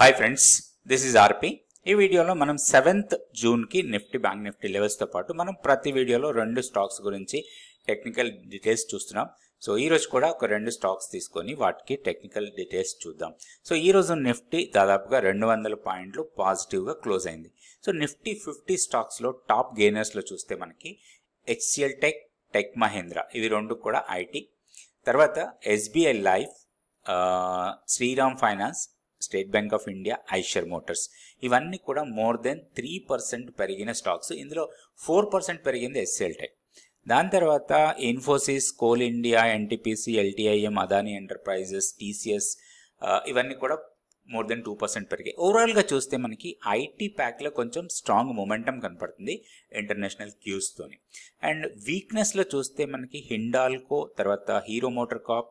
Hi friends, this is ఆర్పి. ఈ వీడియోలో మనం 7th జూన్కి నిఫ్టీ బ్యాంక్ నిఫ్టీ లెవెల్స్తో పాటు మనం ప్రతి వీడియోలో రెండు స్టాక్స్ గురించి టెక్నికల్ డీటెయిల్స్ చూస్తున్నాం. సో ఈ రోజు కూడా ఒక రెండు స్టాక్స్ తీసుకొని వాటికి టెక్నికల్ డీటెయిల్స్ చూద్దాం. సో ఈ రోజు నిఫ్టీ దాదాపుగా 200 పాయింట్లు పాజిటివ్గా క్లోజ్ అయింది. సో నిఫ్టీ 50 స్టాక్స్లో టాప్ గెయినర్స్లో చూస్తే మనకి హెచ్సిఎల్ టెక్, టెక్ మహేంద్ర, ఇవి రెండు కూడా ఐటీ. తర్వాత SBI Life, Shriram Finance, State Bank of India, Eicher Motors, ఇవన్నీ కూడా మోర్ దెన్ 3% పెరిగిన స్టాక్స్. ఇందులో 4% పెరిగింది హెచ్సిఎల్ టెక్. దాని తర్వాత Infosys, coal India, NTPC, LTIM, Adani enterprises, TCS, ఇవన్నీ కూడా మోర్ దెన్ 2% పెరిగాయి. ఓవరాల్గా చూస్తే మనకి ఐటీ ప్యాక్లో కొంచెం స్ట్రాంగ్ మొమెంటం కనపడుతుంది ఇంటర్నేషనల్ క్యూస్తోని. అండ్ వీక్నెస్లో చూస్తే మనకి హిండాల్కో, తర్వాత Hero Motor Corp,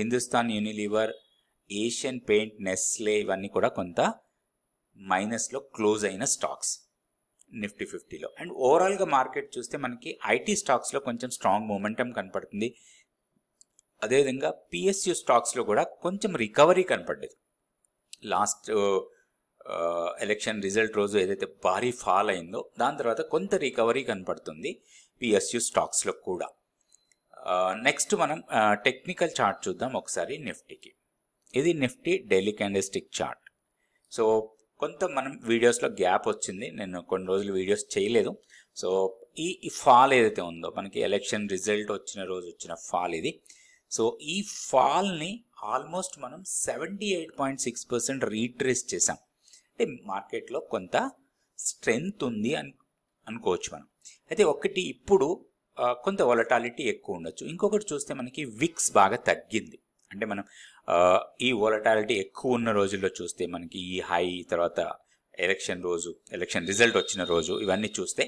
Hindustan Unilever, Asian Paint, Nestle, ఇవన్నీ కూడా కొంత మైనస్లో క్లోజ్ అయిన స్టాక్స్ నిఫ్టీ 50లో. అండ్ ఓవరాల్గా మార్కెట్ చూస్తే మనకి ఐటీ స్టాక్స్లో కొంచెం స్ట్రాంగ్ మొమెంటం కనపడుతుంది. అదేవిధంగా పిఎస్యు స్టాక్స్లో కూడా కొంచెం రికవరీ కనపడ్డది. లాస్ట్ ఎలక్షన్ రిజల్ట్ రోజు ఏదైతే భారీ ఫాల్ అయిందో దాని తర్వాత కొంత రికవరీ కనపడుతుంది పిఎస్యు స్టాక్స్లో కూడా. నెక్స్ట్ మనం టెక్నికల్ చార్ట్ చూద్దాం ఒకసారి నిఫ్టీకి. ఇది Nifty daily candlestick chart. So కొంత మనం వీడియోస్లో గ్యాప్ వచ్చింది, నేను కొన్ని రోజులు వీడియోస్ చేయలేదు. సో ఈ ఫాల్ ఏదైతే ఉందో మనకి ఎలక్షన్ రిజల్ట్ వచ్చిన రోజు వచ్చిన ఫాల్ ఇది. సో ఈ ఫాల్ని ఆల్మోస్ట్ మనం 78.6% రీట్రేస్ చేసాం. అంటే మార్కెట్లో కొంత స్ట్రెంగ్త్ ఉంది అనుకోవచ్చు మనం. అయితే ఒకటి ఇప్పుడు కొంత వొలటాలిటీ ఎక్కువ ఉండొచ్చు. ఇంకొకటి చూస్తే మనకి విక్స్ బాగా తగ్గింది. అంటే మనం ఈ వొలటాలిటీ ఎక్కువ ఉన్న రోజుల్లో చూస్తే మనకి ఈ హై, తర్వాత ఎలక్షన్ రోజు, ఎలక్షన్ రిజల్ట్ వచ్చిన రోజు, ఇవన్నీ చూస్తే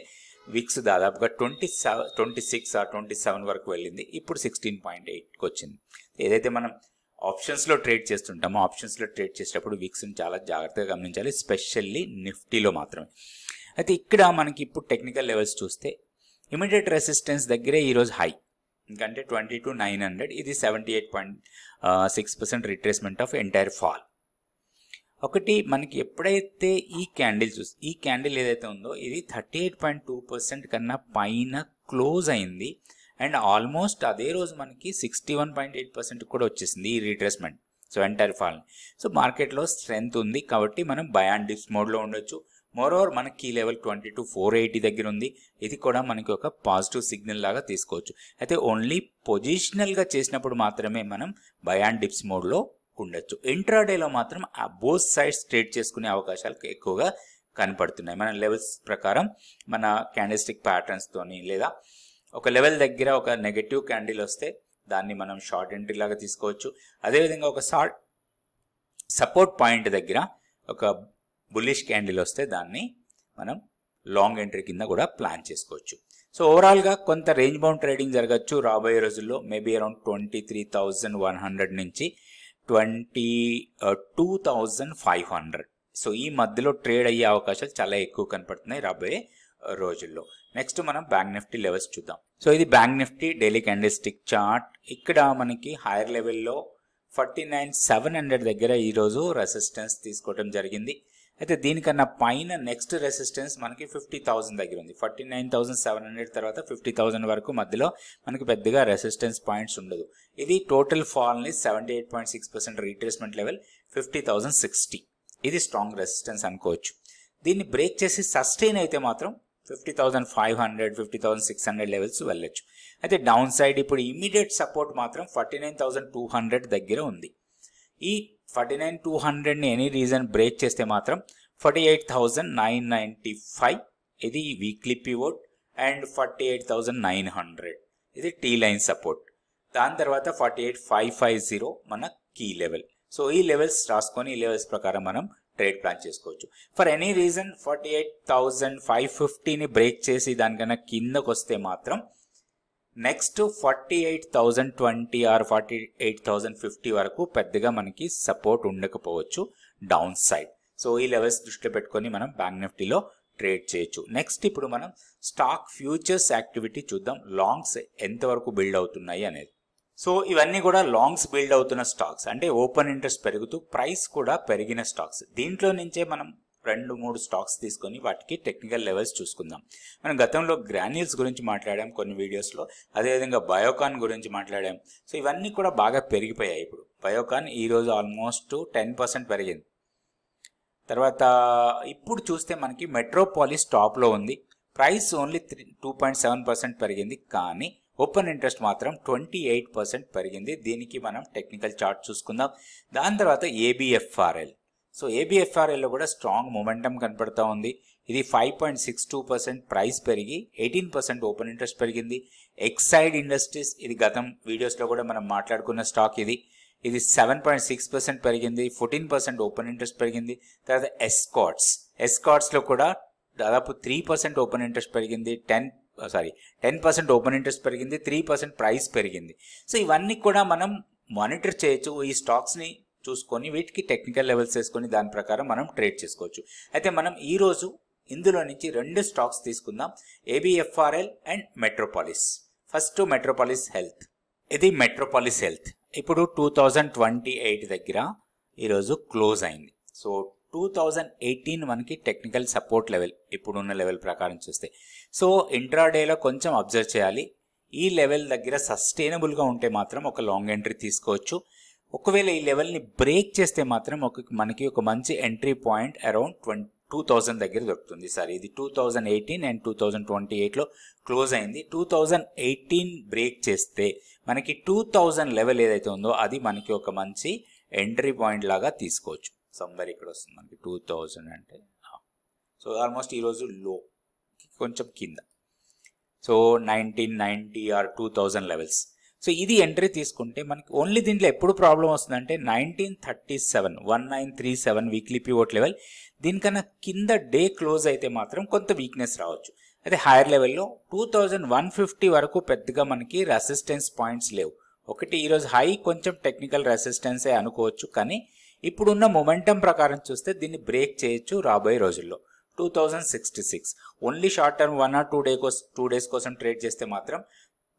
విక్స్ దాదాపుగా 26 or 27 వరకు వెళ్ళింది. ఇప్పుడు 16.8కి వచ్చింది. ఏదైతే మనం ఆప్షన్స్లో ట్రేడ్ చేస్తుంటామో ఆప్షన్స్లో ట్రేడ్ చేసేటప్పుడు విక్స్ని చాలా జాగ్రత్తగా గమనించాలి, స్పెషల్లీ నిఫ్టీలో మాత్రమే. అయితే ఇక్కడ మనకి ఇప్పుడు టెక్నికల్ లెవెల్స్ చూస్తే ఇమీడియట్ రెసిస్టెన్స్ దగ్గరే ఈరోజు హై, ఎందుకంటే 22,900, ఇది 78.6% రిట్రేస్మెంట్ ఆఫ్ ఎంటైర్ ఫాల్. ఒకటి మనకి ఎప్పుడైతే ఈ క్యాండిల్ ఏదైతే ఉందో ఇది 38.2% కన్నా పైన క్లోజ్ అయింది. అండ్ ఆల్మోస్ట్ అదే రోజు మనకి 61.8% కూడా వచ్చేసింది ఈ retracement. So entire fall. So మార్కెట్లో స్ట్రెంగ్త్ ఉంది కాబట్టి మనం బై అండ్ డిప్స్ మోడ్లో ఉండొచ్చు. మోరోవర్ మనకి కీ లెవెల్ 22,480 దగ్గర ఉంది. ఇది కూడా మనకి ఒక పాజిటివ్ సిగ్నల్ లాగా తీసుకోవచ్చు. అయితే ఓన్లీ పొజిషనల్గా చేసినప్పుడు మాత్రమే మనం బై అండ్ డిప్స్ మోడ్లో ఉండొచ్చు. ఇంట్రాడేలో మాత్రం బోత్ సైడ్స్ ట్రేడ్ చేసుకునే అవకాశాలు ఎక్కువగా కనపడుతున్నాయి. మన లెవెల్స్ ప్రకారం మన క్యాండిల్స్టిక్ ప్యాటర్న్స్తోని, లేదా ఒక లెవెల్ దగ్గర ఒక నెగటివ్ క్యాండిల్ వస్తే దాన్ని మనం షార్ట్ ఎంట్రీ లాగా తీసుకోవచ్చు. అదేవిధంగా ఒక సపోర్ట్ పాయింట్ దగ్గర ఒక బుల్లిష్ క్యాండిల్ వస్తే దాన్ని మనం లాంగ్ ఎంట్రీ కింద కూడా ప్లాన్ చేసుకోవచ్చు. సో ఓవరాల్గా కొంత రేంజ్ బౌండ్ ట్రేడింగ్ జరగచ్చు రాబోయే రోజుల్లో. మేబీ అరౌండ్ 23,100 నుంచి 22,500. సో ఈ మధ్యలో ట్రేడ్ అయ్యే అవకాశాలు చాలా ఎక్కువ కనపడుతున్నాయి రాబోయే రోజుల్లో. నెక్స్ట్ మనం బ్యాంక్ నిఫ్టీ లెవెల్స్ చూద్దాం. సో ఇది bank Nifty daily candlestick chart. ఇక్కడ మనకి హైయర్ లెవెల్లో 49,700 దగ్గర ఈరోజు రెసిస్టెన్స్ తీసుకోవడం జరిగింది. అయితే దీనికన్నా పైన నెక్స్ట్ రెసిస్టెన్స్ మనకి 50,000 దగ్గర ఉంది. 49,700 తర్వాత 50,000 వరకు మధ్యలో మనకి పెద్దగా రెసిస్టెన్స్ పాయింట్స్ ఉండదు. ఇది టోటల్ ఫాల్ని 78.6% రీట్రేస్మెంట్ లెవెల్ 50,060. ఇది స్ట్రాంగ్ రెసిస్టెన్స్ అనుకోవచ్చు. దీన్ని బ్రేక్ చేసి సస్టైన్ అయితే మాత్రం 50,500, 50,600 లెవెల్స్ వెళ్ళొచ్చు. అయితే డౌన్ సైడ్ ఇప్పుడు ఇమీడియట్ సపోర్ట్ మాత్రం 49,200 దగ్గర ఉంది. ఈ 49,200ని ఎనీ రీజన్ బ్రేక్ చేస్తే మాత్రం 48,995 ఇది వీక్లీ పివోట్, అండ్ 48,900 ఇది టీ లైన్ సపోర్ట్. దాని తర్వాత 48,550 మన కీ లెవెల్. సో ఈ లెవెల్స్ రాసుకొని ఈ లెవెల్స్ ప్రకారం మనం ట్రేడ్ ప్లాన్ చేసుకోవచ్చు. ఫర్ ఎనీ రీజన్ 48,550ని బ్రేక్ చేసి దానికన్నా కిందకు వస్తే మాత్రం నెక్స్ట్ 48,020 ఆర్ 48,050 వరకు పెద్దగా మనకి సపోర్ట్ ఉండకపోవచ్చు డౌన్ సైడ్. సో ఈ లెవెల్స్ దృష్టిలో పెట్టుకొని మనం బ్యాంక్ నిఫ్టీలో ట్రేడ్ చేయొచ్చు. నెక్స్ట్ ఇప్పుడు మనం స్టాక్ ఫ్యూచర్స్ యాక్టివిటీ చూద్దాం, లాంగ్స్ ఎంతవరకు బిల్డ్ అవుతున్నాయి అనేది. సో ఇవన్నీ కూడా లాంగ్స్ బిల్డ్ అవుతున్న స్టాక్స్, అంటే ఓపెన్ ఇంట్రెస్ట్ పెరుగుతూ ప్రైస్ కూడా పెరిగిన స్టాక్స్. దీంట్లో నుంచే మనం 2-3 స్టాక్స్ తీసుకొని వాటికి టెక్నికల్ లెవెల్స్ చూసుకుందాం. మనం గతంలో గ్రాన్యూల్స్ గురించి మాట్లాడాం కొన్ని వీడియోస్లో, అదేవిధంగా బయోకాన్ గురించి మాట్లాడాం. సో ఇవన్నీ కూడా బాగా పెరిగిపోయాయి. ఇప్పుడు బయోకాన్ ఈరోజు ఆల్మోస్ట్ 10% పెరిగింది. తర్వాత ఇప్పుడు చూస్తే మనకి మెట్రోపాలిస్ టాప్లో ఉంది, ప్రైస్ ఓన్లీ 2.7% పెరిగింది, కానీ ఓపెన్ ఇంట్రెస్ట్ మాత్రం 28% పెరిగింది. దీనికి మనం టెక్నికల్ చార్ట్ చూసుకుందాం. దాని తర్వాత ఏబిఎఫ్ఆర్ఎల్. సో ఏబిఎఫ్ఆర్ఎల్లో కూడా స్ట్రాంగ్ మొమెంటం కనపడతా ఉంది. ఇది 5.62% ప్రైస్ పెరిగి 18% ఓపెన్ ఇంట్రెస్ట్ పెరిగింది. ఎక్సైడ్ ఇండస్ట్రీస్, ఇది గతం వీడియోస్లో కూడా మనం మాట్లాడుకున్న స్టాక్. ఇది 7.6% పెరిగింది, 14% ఓపెన్ ఇంట్రెస్ట్ పెరిగింది. తర్వాత ఎస్కాట్స్లో కూడా దాదాపు 3% ఓపెన్ ఇంట్రెస్ట్ పెరిగింది, 10% ఓపెన్ ఇంట్రెస్ట్ పెరిగింది, 3% ప్రైస్ పెరిగింది. సో ఇవన్నీ కూడా మనం మానిటర్ చేయొచ్చు. ఈ స్టాక్స్ని చూసుకొని వీటికి టెక్నికల్ లెవెల్స్ వేసుకొని దాని ప్రకారం మనం ట్రేడ్ చేసుకోవచ్చు. అయితే మనం ఈరోజు ఇందులో నుంచి 2 స్టాక్స్ తీసుకుందాం, ABFRL and metropolis. First metropolis health. ఇది మెట్రోపాలిస్ హెల్త్ ఇప్పుడు 2028 దగ్గర ఈరోజు క్లోజ్ అయింది. సో 2018 మనకి టెక్నికల్ సపోర్ట్ లెవెల్ ఇప్పుడున్న లెవెల్ ప్రకారం చూస్తే. సో ఇంట్రాడేలో కొంచెం అబ్జర్వ్ చేయాలి. ఈ లెవెల్ దగ్గర సస్టైనబుల్గా ఉంటే మాత్రం ఒక లాంగ్ ఎంట్రీ తీసుకోవచ్చు. ఒకవేళ ఈ లెవెల్ని బ్రేక్ చేస్తే మాత్రం మనకి ఒక మంచి ఎంట్రీ పాయింట్ అరౌండ్ 2000 దగ్గర దొరుకుతుంది. సార్ ఇది 2018 అండ్ 2028లో క్లోజ్ అయింది. 2018 బ్రేక్ చేస్తే మనకి 2000 లెవెల్ ఏదైతే ఉందో అది మనకి ఒక మంచి ఎంట్రీ పాయింట్ లాగా తీసుకోవచ్చు. సంబర్ ఇక్కడ వస్తుంది మనకి 2000 అంటే. సో ఆల్మోస్ట్ ఈరోజు లో కొంచెం కింద, సో 1990 ఆర్ 2000 లెవెల్స్. సో ఇది ఎంట్రీ తీసుకుంటే మనకి ఓన్లీ దీంట్లో ఎప్పుడు ప్రాబ్లం వస్తుందంటే 1937 వీక్లీ పివోట్ లెవెల్. దీనికన్నా కింద డే క్లోజ్ అయితే మాత్రం కొంత వీక్నెస్ రావచ్చు. అయితే హైయర్ లెవెల్లో 2150 వరకు పెద్దగా మనకి రెసిస్టెన్స్ పాయింట్స్ లేవు. ఒకటి ఈరోజు హై కొంచెం టెక్నికల్ రెసిస్టెన్సే అనుకోవచ్చు, కానీ ఇప్పుడున్న మొమెంటం ప్రకారం చూస్తే దీన్ని బ్రేక్ చేయొచ్చు రాబోయే రోజుల్లో. 2066 only short term 1 or 2 days కోసం ట్రేడ్ చేస్తే మాత్రం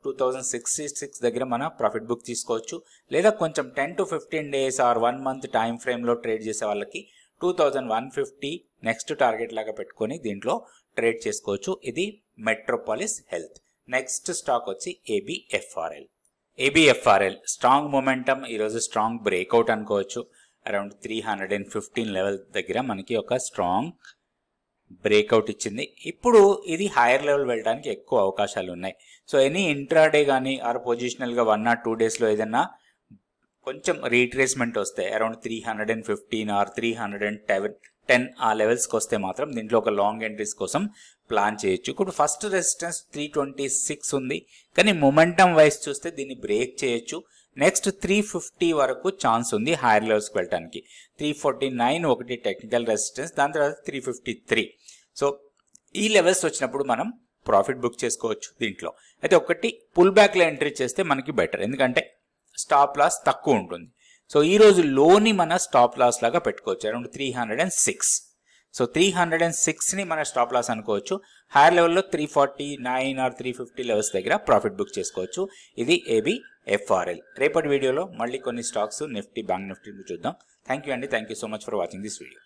2066 దగ్గర మన ప్రాఫిట్ బుక్ తీసుకోవచ్చు. లేదా కొంచెం 10 to 15 days or 1 month time ఫ్రేమ్లో ట్రేడ్ చేసే వాళ్ళకి 2150 నెక్స్ట్ టార్గెట్ లాగా పెట్టుకొని దీంట్లో ట్రేడ్ చేసుకోవచ్చు. ఇది మెట్రోపాలిస్ హెల్త్. నెక్స్ట్ స్టాక్ వచ్చి ఏబిఎఫ్ఆర్ఎల్ స్ట్రాంగ్ మొమెంటం, ఈరోజు స్ట్రాంగ్ బ్రేక్అవుట్ అనుకోవచ్చు. అరౌండ్ 315 లెవెల్ దగ్గర మనకి ఒక స్ట్రాంగ్ బ్రేక్అవుట్ ఇచ్చింది. ఇప్పుడు ఇది హైయర్ లెవెల్ వెళ్ళడానికి ఎక్కువ అవకాశాలు ఉన్నాయి. సో ఎనీ ఇంట్రాడే కానీ ఆర్ పొజిషనల్గా 1 or 2 డేస్లో ఏదైనా కొంచెం రీట్రేస్మెంట్ వస్తే అరౌండ్ 315 ఆర్ 310 ఆ లెవెల్స్కి వస్తే మాత్రం దీంట్లో ఒక లాంగ్ ఎంట్రీస్ కోసం ప్లాన్ చేయొచ్చు. ఇప్పుడు ఫస్ట్ రెసిస్టెన్స్ 326 ఉంది, కానీ మొమెంటం వైజ్ చూస్తే దీన్ని బ్రేక్ చేయొచ్చు. నెక్స్ట్ 350 వరకు ఛాన్స్ ఉంది హైయర్ లెవెల్స్కి వెళ్ళడానికి. 349 ఒకటి టెక్నికల్ రెసిస్టెన్స్, దాని తర్వాత 353. సో ఈ లెవెల్స్ వచ్చినప్పుడు మనం ప్రాఫిట్ బుక్ చేసుకోవచ్చు దీంట్లో. అయితే ఒకటి పుల్ బ్యాక్లో ఎంట్రీ చేస్తే మనకి బెటర్, ఎందుకంటే స్టాప్ లాస్ తక్కువ ఉంటుంది. సో ఈరోజు లోని మన స్టాప్ లాస్ లాగా పెట్టుకోవచ్చు అరౌండ్ 306. సో 306ని మన స్టాప్ లాస్ అనుకోవచ్చు. హైయర్ లెవెల్లో 349 ఆర్ 350 లెవెల్స్ దగ్గర ప్రాఫిట్ బుక్ చేసుకోవచ్చు. ఇది ఏబిఎఫ్ఆర్ఎల్. రేపటి వీడియోలో మళ్ళీ కొన్ని స్టాక్స్ నిఫ్టీ, బ్యాంక్ నిఫ్టీ చూద్దాం. థ్యాంక్ యూ అండి. Thank you so much for watching this video.